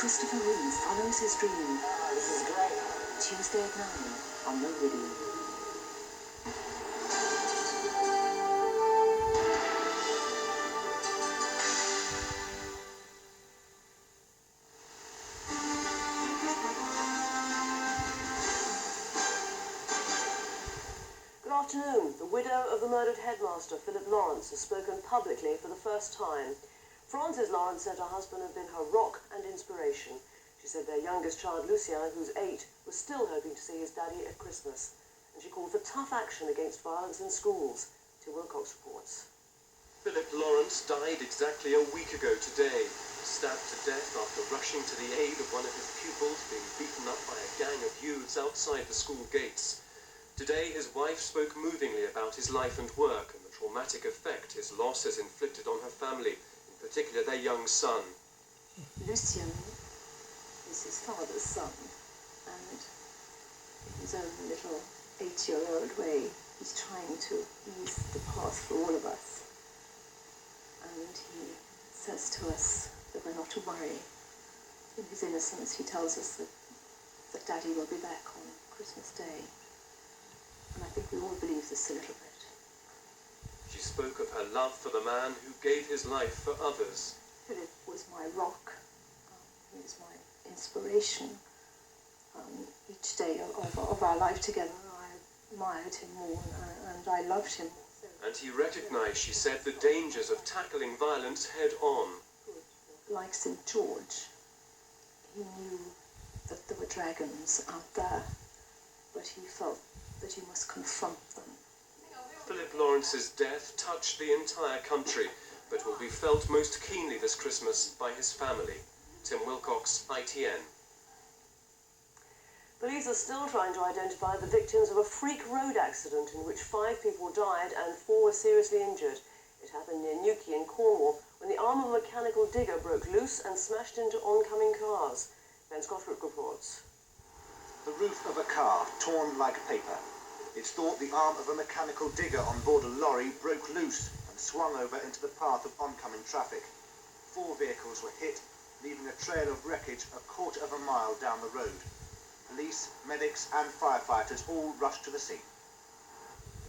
Christopher Reeve follows his dream. This is great. Tuesday at 9 on the video. Good afternoon. The widow of the murdered headmaster, Philip Lawrence, has spoken publicly for the first time. Frances Lawrence said her husband had been her rock and inspiration. She said their youngest child, Lucien, who's 8, was still hoping to see his daddy at Christmas. And she called for tough action against violence in schools. Tim Wilcox reports. Philip Lawrence died exactly a week ago today, stabbed to death after rushing to the aid of one of his pupils being beaten up by a gang of youths outside the school gates. Today, his wife spoke movingly about his life and work and the traumatic effect his loss has inflicted on her family, in particular their young son. Lucien is his father's son, and in his own little 8-year-old way, he's trying to ease the path for all of us. And he says to us that we're not to worry. In his innocence, he tells us that Daddy will be back on Christmas Day. And I think we all believe this a little bit. She spoke of her love for the man who gave his life for others. Philip was my rock. He was my inspiration. Each day of our life together, I admired him more and I loved him more. And he recognized, she said, the dangers of tackling violence head on. Like St. George, he knew that there were dragons out there, but he felt that he must confront them. Philip Lawrence's death touched the entire country, but will be felt most keenly this Christmas by his family. Tim Wilcox, ITN. Police are still trying to identify the victims of a freak road accident in which 5 people died and 4 were seriously injured. It happened near Newquay in Cornwall when the arm of a mechanical digger broke loose and smashed into oncoming cars. Ben Scotland reports. The roof of a car torn like paper. It's thought the arm of a mechanical digger on board a lorry broke loose and swung over into the path of oncoming traffic. 4 vehicles were hit, leaving a trail of wreckage a quarter of a mile down the road. Police, medics and firefighters all rushed to the scene.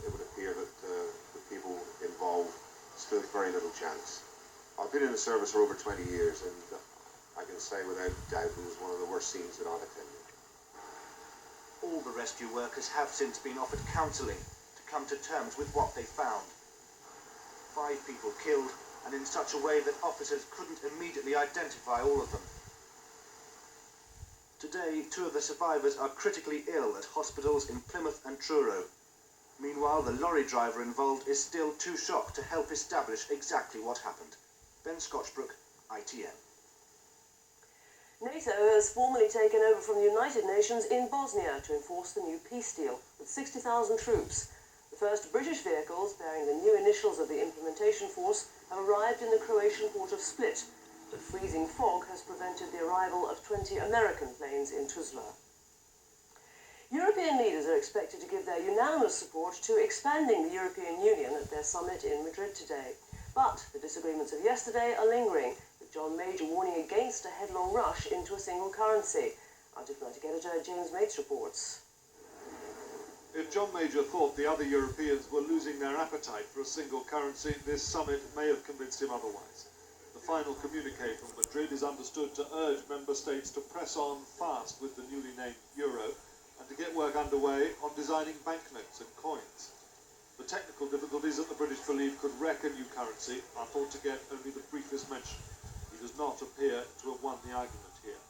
It would appear that the people involved stood very little chance. I've been in the service for over 20 years and I can say without doubt it was one of the worst scenes that I've attended. All the rescue workers have since been offered counselling to come to terms with what they found. 5 people killed, and in such a way that officers couldn't immediately identify all of them. Today, 2 of the survivors are critically ill at hospitals in Plymouth and Truro. Meanwhile, the lorry driver involved is still too shocked to help establish exactly what happened. Ben Scotchbrook, ITN. NATO has formally taken over from the United Nations in Bosnia to enforce the new peace deal with 60,000 troops. The first British vehicles bearing the new initials of the implementation force have arrived in the Croatian port of Split, but freezing fog has prevented the arrival of 20 American planes in Tuzla. European leaders are expected to give their unanimous support to expanding the European Union at their summit in Madrid today. But the disagreements of yesterday are lingering, with John Major warning against a headlong rush into a single currency. Our diplomatic editor James Mates reports. If John Major thought the other Europeans were losing their appetite for a single currency, this summit may have convinced him otherwise. The final communiqué from Madrid is understood to urge member states to press on fast with the newly named euro and to get work underway on designing banknotes and coins. The technical difficulties that the British believe could wreck a new currency are thought to get only the briefest mention. He does not appear to have won the argument here.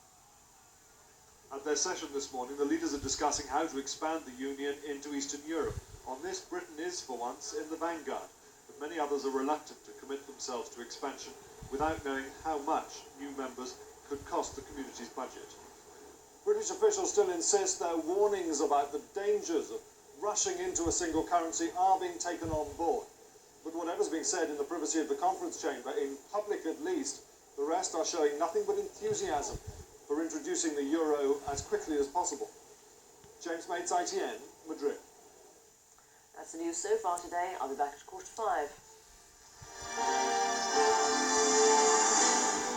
At their session this morning, the leaders are discussing how to expand the Union into Eastern Europe. On this, Britain is, for once, in the vanguard, but many others are reluctant to commit themselves to expansion without knowing how much new members could cost the community's budget. British officials still insist their warnings about the dangers of rushing into a single currency are being taken on board. But whatever's being said in the privacy of the conference chamber, in public at least, the rest are showing nothing but enthusiasm for introducing the euro as quickly as possible. James Mates, ITN, Madrid. That's the news so far today. I'll be back at 4:45.